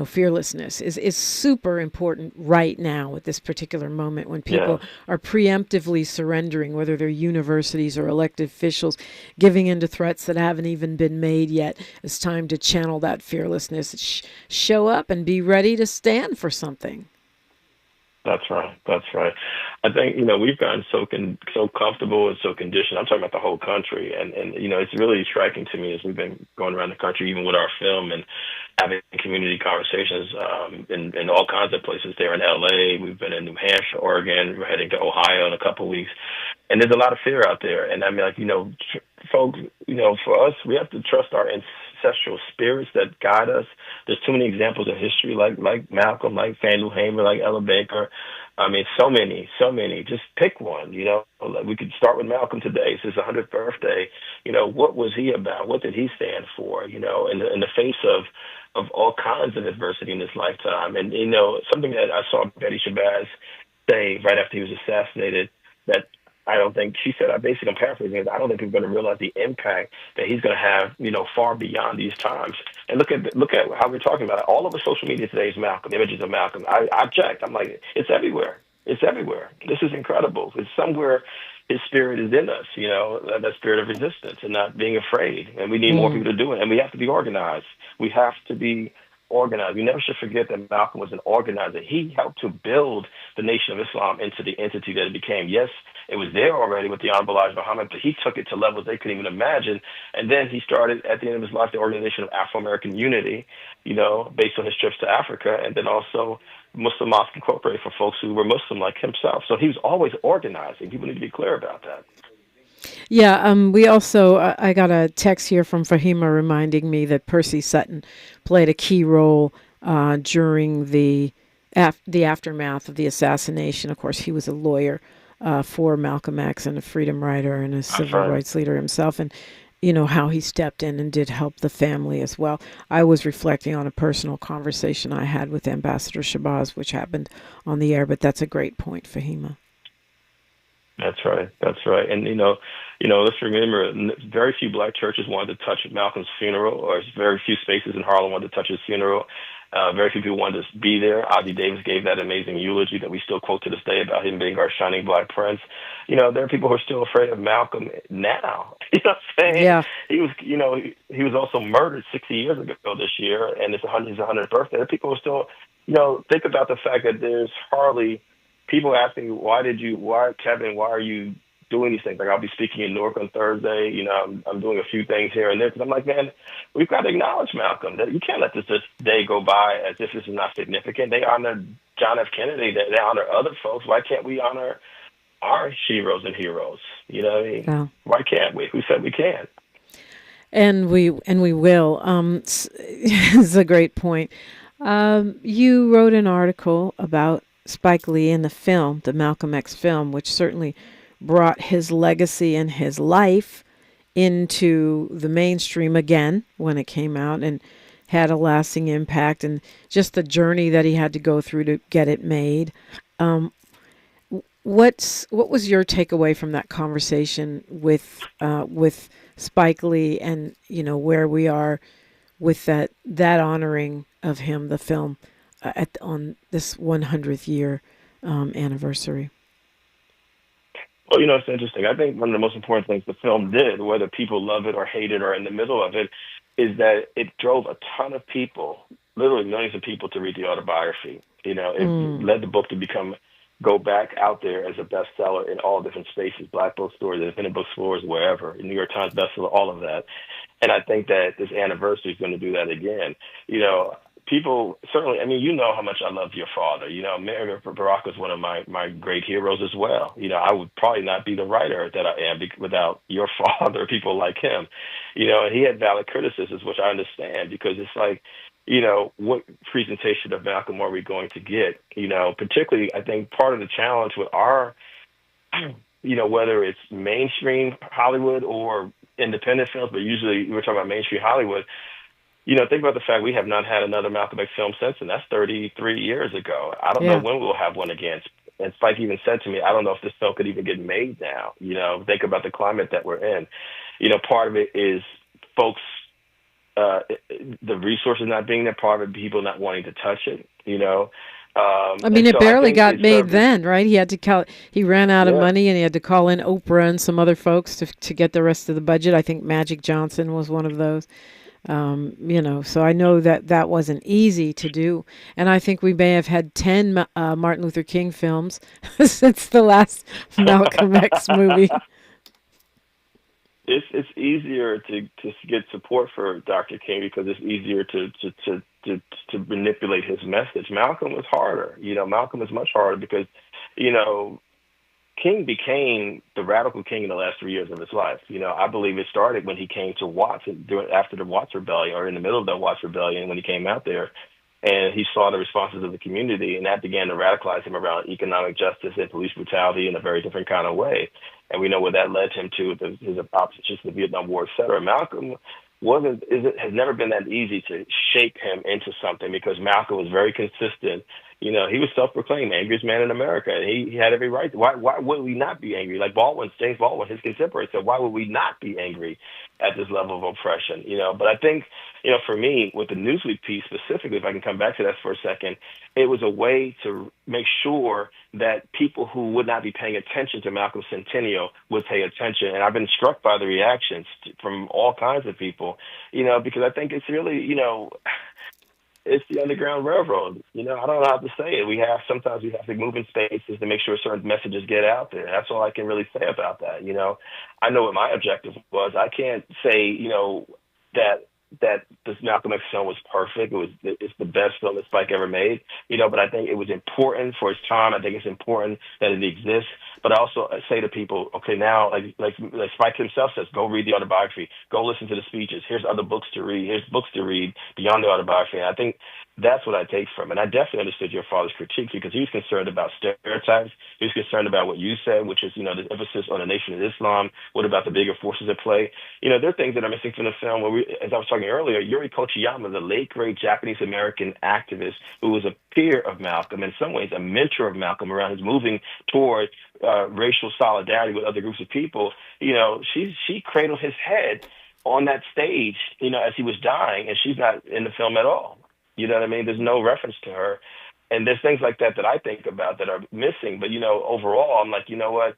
fearlessness is super important right now at this particular moment when people are preemptively surrendering, whether they're universities or elected officials, giving into threats that haven't even been made yet. It's time to channel that fearlessness, show up and be ready to stand for something. That's right. I think, we've gotten so comfortable and so conditioned. I'm talking about the whole country. And it's really striking to me as we've been going around the country, even with our film and having community conversations in all kinds of places there in L.A. We've been in New Hampshire, Oregon. We're heading to Ohio in a couple of weeks. And there's a lot of fear out there. And I mean, folks, for us, we have to trust our ancestral spirits that guide us. There's too many examples of history like Malcolm, like Faneuil Hamer, like Ella Baker. I mean, so many. Just pick one. We could start with Malcolm today. It's his 100th birthday. What was he about? What did he stand for? In the face of all kinds of adversity in his lifetime. And something that I saw Betty Shabazz say right after he was assassinated, that I don't think, she said, I'm paraphrasing, I don't think people are going to realize the impact that he's going to have, far beyond these times. And look at how we're talking about it. All over social media today is Malcolm, images of Malcolm. I checked. I'm like, it's everywhere. It's everywhere. This is incredible. It's somewhere his spirit is in us, that spirit of resistance and not being afraid. And we need more people to do it. And we have to be organized. We have to be organized. We never should forget that Malcolm was an organizer. He helped to build the Nation of Islam into the entity that it became. Yes, it was there already with the Honorable Elijah Muhammad, but he took it to levels they couldn't even imagine. And then he started, at the end of his life, the Organization of Afro-American Unity, based on his trips to Africa, and then also Muslim Mosque Incorporated for folks who were Muslim like himself. So he was always organizing. People need to be clear about that. Yeah, we also, I got a text here from Fahima reminding me that Percy Sutton played a key role during the aftermath of the assassination. Of course, he was a lawyer for Malcolm X and a freedom rider and a civil rights leader himself, and how he stepped in and did help the family as well. I was reflecting on a personal conversation I had with Ambassador Shabazz, which happened on the air, but that's a great point, Fahima. That's right. And, let's remember, very few Black churches wanted to touch Malcolm's funeral, or very few spaces in Harlem wanted to touch his funeral. Very few people wanted to be there. Ozzie Davis gave that amazing eulogy that we still quote to this day about him being our shining Black prince. There are people who are still afraid of Malcolm now. You know what I'm saying? Yeah. He was, he was also murdered 60 years ago this year, and it's his 100th birthday. There are people who still, think about the fact that there's hardly people asking, Kevin, why are you doing these things? Like, I'll be speaking in Newark on Thursday. I'm doing a few things here and there, because I'm like, man, we've got to acknowledge Malcolm. That you can't let this day go by as if this is not significant. They honor John F. Kennedy. They honor other folks. Why can't we honor our sheroes and heroes? You know what I mean? Yeah. Why can't we? Who said we can't? And we will. It's a great point. You wrote an article about Spike Lee in the film, the Malcolm X film, which certainly brought his legacy and his life into the mainstream again when it came out, and had a lasting impact, and just the journey that he had to go through to get it made. what was your takeaway from that conversation with Spike Lee, and where we are with that honoring of him, the film, on this 100th year anniversary? Well, it's interesting. I think one of the most important things the film did, whether people love it or hate it or in the middle of it, is that it drove a ton of people, literally millions of people, to read the autobiography. It led the book to go back out there as a bestseller in all different spaces, Black bookstores, independent bookstores, wherever, New York Times bestseller, all of that. And I think that this anniversary is going to do that again. People certainly, how much I love your father. Mayor Barack was one of my great heroes as well. I would probably not be the writer that I am without your father, people like him. And he had valid criticisms, which I understand, because it's like, what presentation of Malcolm are we going to get? Particularly, I think part of the challenge with our, whether it's mainstream Hollywood or independent films, but usually we're talking about mainstream Hollywood. Think about the fact we have not had another Malcolm X film since, and that's 33 years ago. I don't know when we'll have one again. And Spike even said to me, I don't know if this film could even get made now. Think about the climate that we're in. Part of it is folks, the resources not being there, part of it people not wanting to touch it, it barely got made then, right? He ran out of money, and he had to call in Oprah and some other folks to get the rest of the budget. I think Magic Johnson was one of those. So I know that wasn't easy to do. And I think we may have had 10 Martin Luther King films since the last Malcolm X movie. It's easier to get support for Dr. King because it's easier to manipulate his message. Malcolm was harder. Malcolm is much harder because, King became the radical king in the last 3 years of his life. I believe it started when he came to Watts after the Watts Rebellion, or in the middle of the Watts Rebellion, when he came out there and he saw the responses of the community, and that began to radicalize him around economic justice and police brutality in a very different kind of way. And we know what that led him to, his opposition to the Vietnam War, et cetera. Malcolm has never been that easy to shape him into something because Malcolm was very consistent. He was self-proclaimed angriest man in America, and he had every right. Why would we not be angry? Like James Baldwin, his contemporary, said, why would we not be angry at this level of oppression? But I think, for me, with the Newsweek piece specifically, if I can come back to that for a second, it was a way to make sure that people who would not be paying attention to Malcolm's centennial would pay attention. And I've been struck by the reactions from all kinds of people, because I think it's really, it's the Underground Railroad. I don't know how to say it. Sometimes we have to move in spaces to make sure certain messages get out there. That's all I can really say about that. I know what my objective was. I can't say, that this Malcolm X film was perfect. It's the best film that Spike ever made, but I think it was important for its time. I think it's important that it exists. But I also say to people, okay, now, like Spike himself says, go read the autobiography, go listen to the speeches. Here's other books to read. Here's books to read beyond the autobiography. And I think that's what I take from it. And I definitely understood your father's critique because he was concerned about stereotypes. He was concerned about what you said, which is, the emphasis on the Nation of Islam. What about the bigger forces at play? There are things that are missing from the film where as I was talking earlier, Yuri Kochiyama, the late, great Japanese-American activist who was a peer of Malcolm, in some ways a mentor of Malcolm around his moving toward racial solidarity with other groups of people, she cradled his head on that stage, as he was dying, and she's not in the film at all. You know what I mean? There's no reference to her. And there's things like that I think about that are missing. But, overall, I'm like, you know what?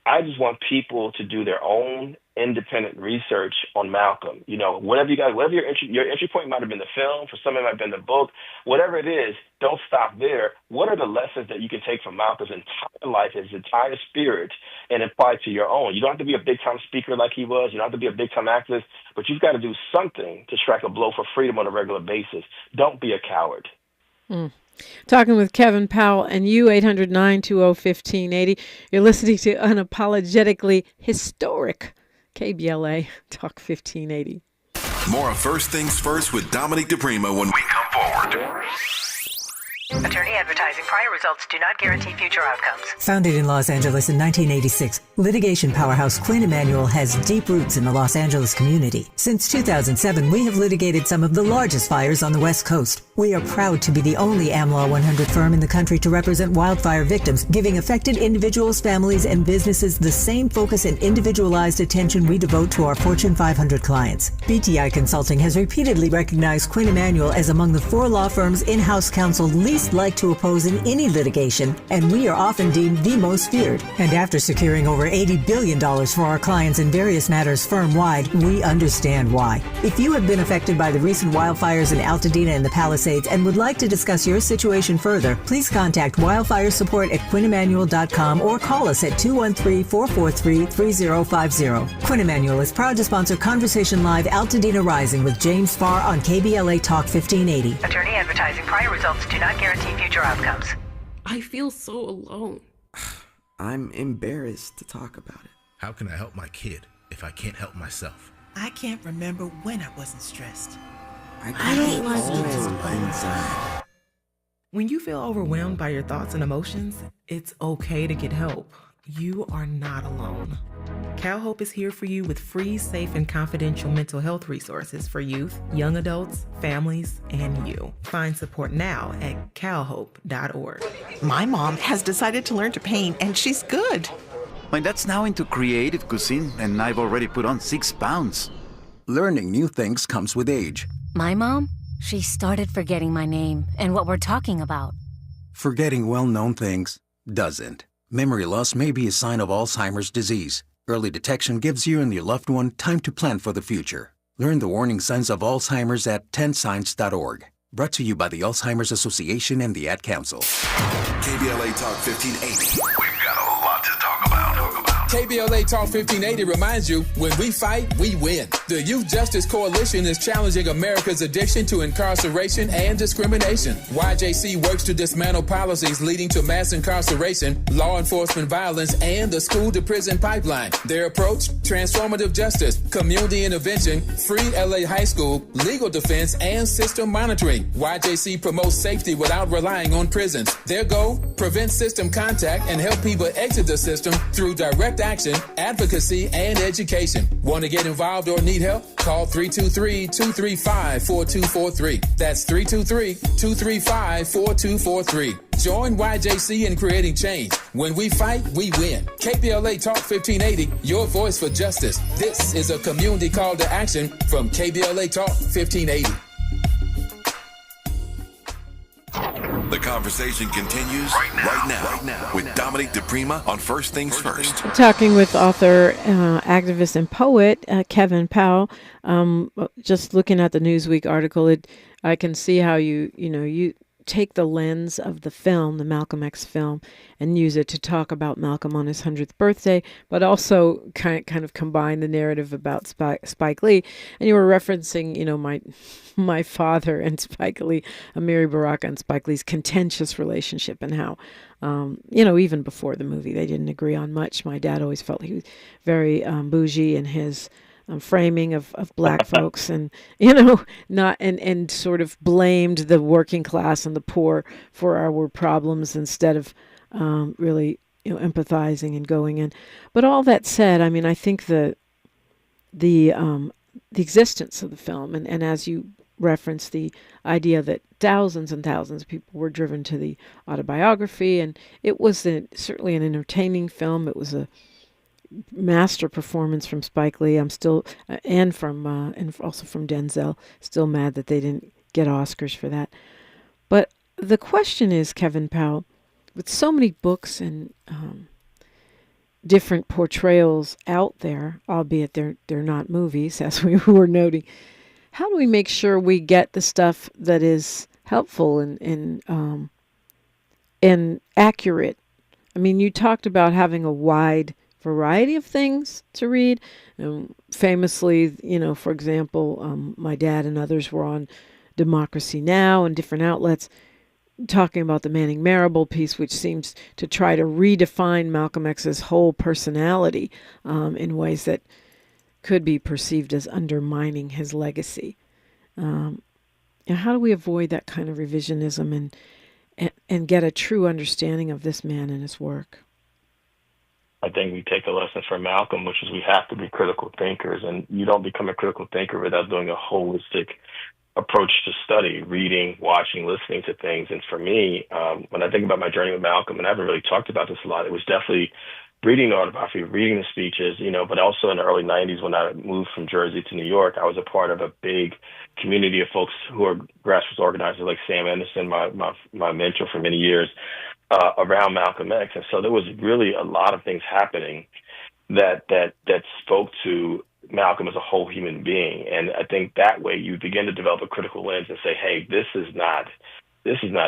I just want people to do their own independent research on Malcolm. Whatever your entry point might have been the film, for some it might have been the book, whatever it is, don't stop there. What are the lessons that you can take from Malcolm's entire life, his entire spirit, and apply to your own? You don't have to be a big-time speaker like he was. You don't have to be a big-time activist, but you've got to do something to strike a blow for freedom on a regular basis. Don't be a coward. Talking with Kevin Powell and you, 800-920-1580. You're listening to Unapologetically Historic KBLA Talk 1580. More of First Things First with Dominique DiPrima when we come forward. Attorney advertising. Prior results do not guarantee future outcomes. Founded in Los Angeles in 1986, litigation powerhouse Quinn Emanuel has deep roots in the Los Angeles community. Since 2007, we have litigated some of the largest fires on the West Coast. We are proud to be the only AmLaw 100 firm in the country to represent wildfire victims, giving affected individuals, families, and businesses the same focus and individualized attention we devote to our Fortune 500 clients. BTI Consulting has repeatedly recognized Quinn Emanuel as among the 4 law firms in-house counsel least likely to oppose in any litigation, and we are often deemed the most feared. And after securing over $80 billion for our clients in various matters firm-wide, we understand why. If you have been affected by the recent wildfires in Altadena and the Palisades and would like to discuss your situation further, please contact wildfire support at QuinnEmanuel.com or call us at 213-443-3050. Quinn Emanuel is proud to sponsor Conversation Live Altadena Rising with James Farr on KBLA Talk 1580. Attorney advertising. Prior results do not guarantee future outcomes. I feel so alone. I'm embarrassed to talk about it. How can I help my kid if I can't help myself? I can't remember when I wasn't stressed. I don't like inside. When you feel overwhelmed by your thoughts and emotions, it's okay to get help. You are not alone. CalHope is here for you with free, safe, and confidential mental health resources for youth, young adults, families, and you. Find support now at calhope.org. My mom has decided to learn to paint, and she's good. My dad's now into creative cuisine, and I've already put on 6 pounds. Learning new things comes with age. My mom? She started forgetting my name and what we're talking about. Forgetting well-known things doesn't. Memory loss may be a sign of Alzheimer's disease. Early detection gives you and your loved one time to plan for the future. Learn the warning signs of Alzheimer's at 10signs.org. Brought to you by the Alzheimer's Association and the Ad Council. KBLA Talk 1580. We've got a lot to talk about. KBLA Talk 1580 reminds you, when we fight, we win. The Youth Justice Coalition is challenging America's addiction to incarceration and discrimination. YJC works to dismantle policies leading to mass incarceration, law enforcement violence, and the school-to-prison pipeline. Their approach? Transformative justice, community intervention, free LA high school, legal defense, and system monitoring. YJC promotes safety without relying on prisons. Their goal? Prevent system contact and help people exit the system through direct action, advocacy, and education. Want to get involved or need help? Call 323-235-4243. That's 323-235-4243. Join YJC in creating change. When we fight, we win. KBLA Talk 1580, your voice for justice. This is a community call to action from KBLA Talk 1580. The conversation continues right now with Dominique DiPrima on First Things First. Talking with author, activist, and poet Kevin Powell. Just looking at the Newsweek article, I can see how you take the lens of the film, the Malcolm X film, and use it to talk about Malcolm on his 100th birthday, but also kind of combine the narrative about Spike Lee. And you were referencing, my father and Spike Lee, Amiri Baraka and Spike Lee's contentious relationship, and how, even before the movie, they didn't agree on much. My dad always felt he was very bougie in his framing of black folks, and not and sort of blamed the working class and the poor for our problems instead of really empathizing and going in. But all that said, I think the existence of the film, and as you referenced, the idea that thousands and thousands of people were driven to the autobiography, and it was certainly an entertaining film. It was a master performance from Spike Lee. I'm still and also from Denzel. Still mad that they didn't get Oscars for that. But the question is, Kevin Powell, with so many books and different portrayals out there, albeit they're not movies, as we were noting, how do we make sure we get the stuff that is helpful and accurate? You talked about having a wide variety of things to read. Famously, for example, my dad and others were on Democracy Now! And different outlets talking about the Manning Marable piece, which seems to try to redefine Malcolm X's whole personality in ways that could be perceived as undermining his legacy. How do we avoid that kind of revisionism and get a true understanding of this man and his work? I think we take a lesson from Malcolm, which is we have to be critical thinkers, and you don't become a critical thinker without doing a holistic approach to study, reading, watching, listening to things. And for me, when I think about my journey with Malcolm, and I haven't really talked about this a lot, it was definitely reading the autobiography, reading the speeches, but also in the early 90s when I moved from Jersey to New York, I was a part of a big community of folks who are grassroots organizers like Sam Anderson, my mentor for many years, around Malcolm X. And so there was really a lot of things happening that spoke to Malcolm as a whole human being. And I think that way you begin to develop a critical lens and say, hey, this is not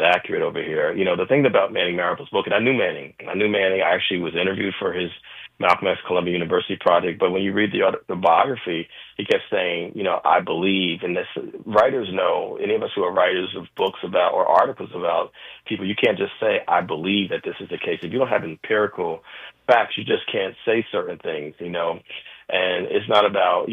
accurate over here. The thing about Manning Marable's book, and I knew Manning. I actually was interviewed for his Malcolm X Columbia University project. But when you read the biography, he kept saying, I believe, and this, writers know, any of us who are writers of books about or articles about people, you can't just say, I believe that this is the case. If you don't have empirical facts, you just can't say certain things, And it's not about,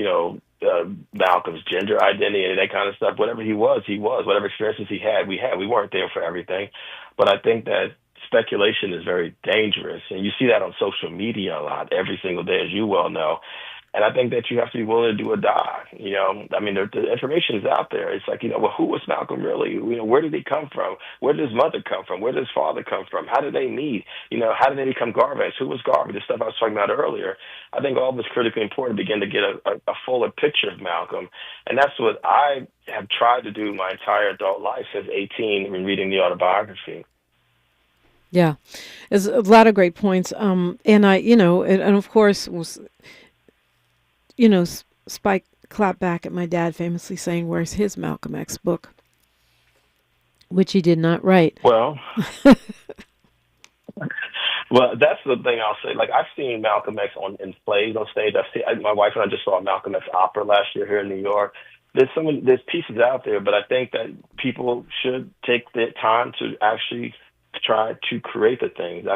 Malcolm's gender identity and that kind of stuff. Whatever he was. Whatever experiences he had. We weren't there for everything. But I think that speculation is very dangerous. And you see that on social media a lot, every single day, as you well know. And I think that you have to be willing to do a dive. The information is out there. It's like, who was Malcolm really? Where did he come from? Where did his mother come from? Where did his father come from? How did they meet? How did they become Garvey? Who was Garvey? The stuff I was talking about earlier. I think all of it's critically important to begin to get a fuller picture of Malcolm. And that's what I have tried to do my entire adult life since 18 when reading the autobiography. Yeah, there's a lot of great points. And I, and of course was, Spike clapped back at my dad famously saying, where's his Malcolm X book? Which he did not write. Well, that's the thing I'll say. Like, I've seen Malcolm X in plays on stage. My wife and I just saw a Malcolm X opera last year here in New York. There's pieces out there, but I think that people should take the time to actually try to create the things.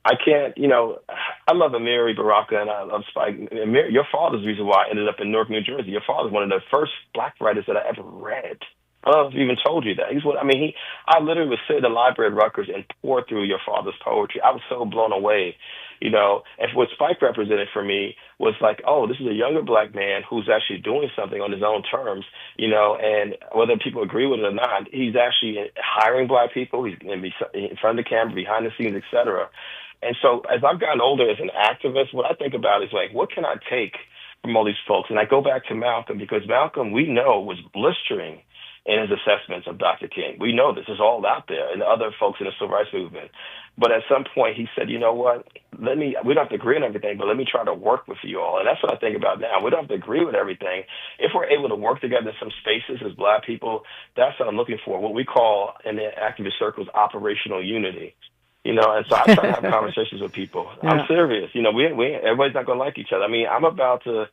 I can't, I love Amiri Baraka and I love Spike. Amiri, your father's the reason why I ended up in Newark, New Jersey. Your father's one of the first black writers that I ever read. I don't know if he even told you that. I literally would sit in the library at Rutgers and pour through your father's poetry. I was so blown away, and what Spike represented for me was like, oh, this is a younger black man who's actually doing something on his own terms, and whether people agree with it or not, he's actually hiring black people. He's going to be in front of the camera, behind the scenes, et cetera. And so as I've gotten older as an activist, what I think about is like, what can I take from all these folks? And I go back to Malcolm because Malcolm, we know, was blistering in his assessments of Dr. King. We know this is all out there and the other folks in the civil rights movement. But at some point he said, you know what, we don't have to agree on everything, but let me try to work with you all. And that's what I think about now. We don't have to agree with everything. If we're able to work together in some spaces as black people, that's what I'm looking for, what we call in the activist circles operational unity. And so I try to have conversations with people. Yeah. I'm serious. Everybody's not going to like each other. I'm about to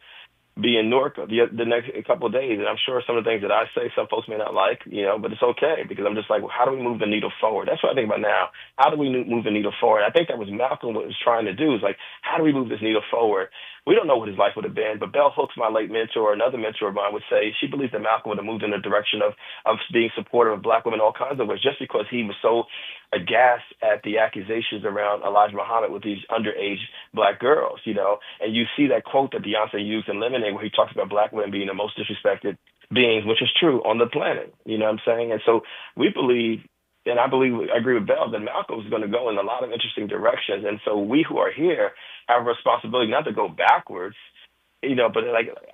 be in Newark the next couple of days, and I'm sure some of the things that I say some folks may not like, but it's okay because I'm just like, well, how do we move the needle forward? That's what I think about now. How do we move the needle forward? I think that was Malcolm what was trying to do is like, how do we move this needle forward? We don't know what his life would have been, but Bell Hooks, my late mentor, another mentor of mine, would say she believes that Malcolm would have moved in the direction of being supportive of black women in all kinds of ways, just because he was so aghast at the accusations around Elijah Muhammad with these underage black girls, And you see that quote that Beyonce used in Lemonade where he talks about black women being the most disrespected beings, which is true, on the planet. You know what I'm saying? And so we believe, and I agree with Bell, that Malcolm is going to go in a lot of interesting directions. And so we who are here have a responsibility not to go backwards, but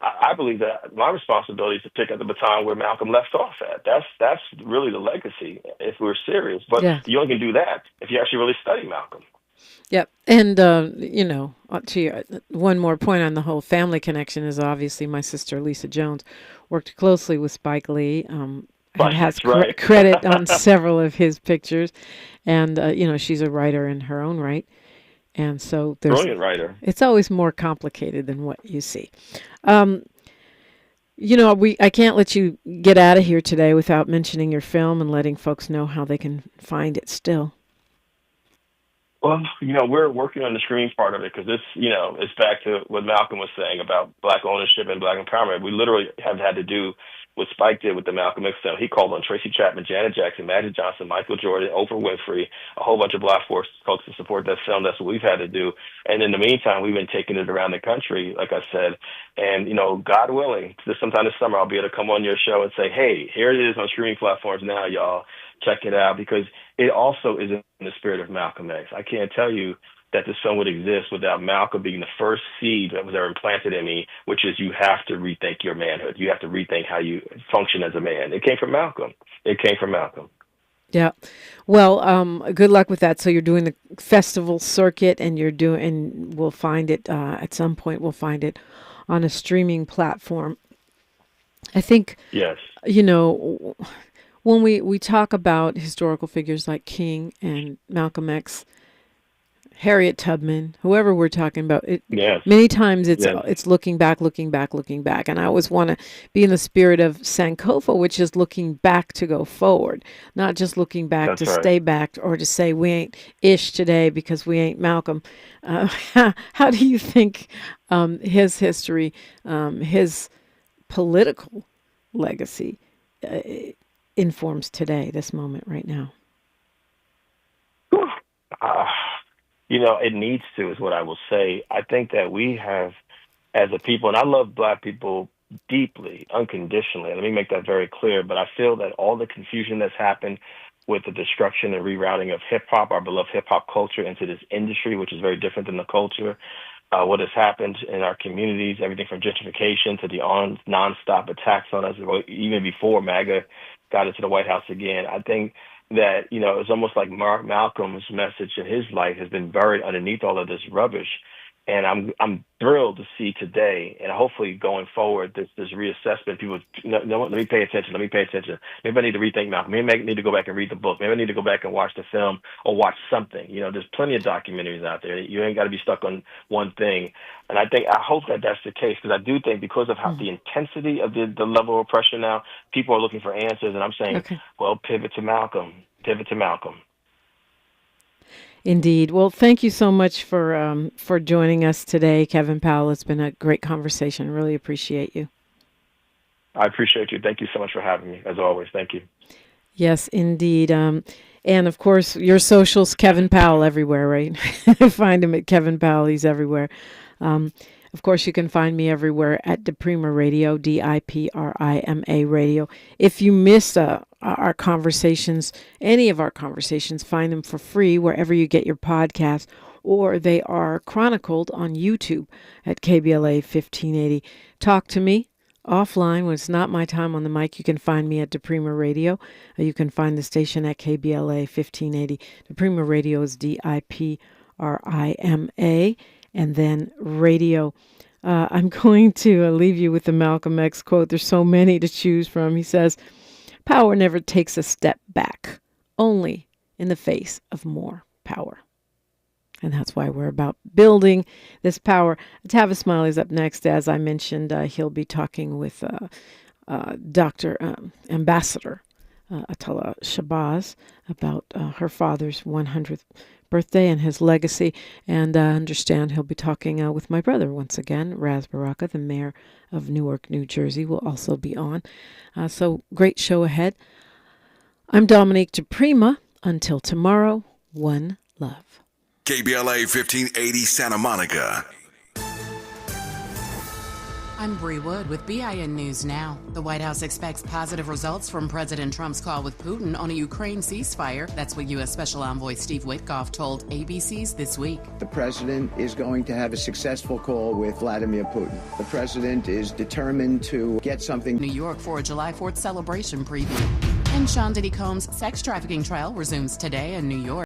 I believe that my responsibility is to pick up the baton where Malcolm left off at. That's really the legacy if we're serious. But you only can do that if you actually really study Malcolm. Yep. And, to your, one more point on the whole family connection is obviously my sister, Lisa Jones, worked closely with Spike Lee, has credit on several of his pictures. And, she's a writer in her own right. And so brilliant writer. It's always more complicated than what you see. I can't let you get out of here today without mentioning your film and letting folks know how they can find it still. Well, we're working on the screen part of it because this, it's back to what Malcolm was saying about black ownership and black empowerment. We literally have had to do what Spike did with the Malcolm X film. He called on Tracy Chapman, Janet Jackson, Magic Johnson, Michael Jordan, Oprah Winfrey, a whole bunch of Black folks to support that film. That's what we've had to do. And in the meantime, we've been taking it around the country, like I said. And, God willing, sometime this summer, I'll be able to come on your show and say, hey, here it is on streaming platforms now, y'all. Check it out, because it also is in the spirit of Malcolm X. I can't tell you that this film would exist without Malcolm being the first seed that was ever implanted in me, which is you have to rethink your manhood. You have to rethink how you function as a man. It came from Malcolm. Yeah. Well, good luck with that. So you're doing the festival circuit, and we'll find it at some point. We'll find it on a streaming platform. I think, yes. When we talk about historical figures like King and Malcolm X, Harriet Tubman, whoever we're talking about, many times it's looking back. And I always want to be in the spirit of Sankofa, which is looking back to go forward, not just looking back stay back or to say we ain't Ish today because we ain't Malcolm. How do you think his history, his political legacy informs today, this moment right now? It needs to, is what I will say. I think that we have, as a people, and I love Black people deeply, unconditionally. Let me make that very clear. But I feel that all the confusion that's happened with the destruction and rerouting of hip-hop, our beloved hip-hop culture, into this industry, which is very different than the culture, what has happened in our communities, everything from gentrification to the nonstop attacks on us, even before MAGA got into the White House again. I think that, it's almost like Malcolm's message in his life has been buried underneath all of this rubbish. And I'm thrilled to see today, and hopefully going forward, this reassessment. People, let me pay attention. Maybe I need to rethink Malcolm. Maybe I need to go back and read the book. Maybe I need to go back and watch the film or watch something. There's plenty of documentaries out there. You ain't got to be stuck on one thing. And I hope that that's the case, because I do think because of how the intensity of the level of oppression now, people are looking for answers. And I'm saying, well, pivot to Malcolm. Indeed. Well, thank you so much for joining us today, Kevin Powell. It's been a great conversation. Really appreciate you. I appreciate you. Thank you so much for having me, as always. Thank you. Yes, indeed. And, of course, your socials, Kevin Powell, everywhere, right? Find him at Kevin Powell. He's everywhere. Of course, you can find me everywhere at diprimaradio, DIPRIMA radio. If you missed our conversations, any of our conversations, find them for free wherever you get your podcasts, or they are chronicled on YouTube at KBLA 1580. Talk to me offline when it's not my time on the mic. You can find me at DiPrima Radio. You can find the station at KBLA 1580. DiPrima Radio is DIPRIMA, and then radio. I'm going to leave you with the Malcolm X quote. There's so many to choose from. He says, "Power never takes a step back, only in the face of more power." And that's why we're about building this power. Tavis Smiley's up next. As I mentioned, he'll be talking with Dr. Ambassador Atala Shabazz about her father's 100th birthday and his legacy. And I understand he'll be talking with my brother once again. Raz Baraka, the mayor of Newark, New Jersey, will also be on. So great show ahead. I'm Dominique DiPrima. Until tomorrow, one love. KBLA 1580 Santa Monica. I'm Bree Wood with BIN News Now. The White House expects positive results from President Trump's call with Putin on a Ukraine ceasefire. That's what U.S. Special Envoy Steve Witkoff told ABC's This Week. The president is going to have a successful call with Vladimir Putin. The president is determined to get something. New York for a July 4th celebration preview. And Sean Diddy Combs' sex trafficking trial resumes today in New York.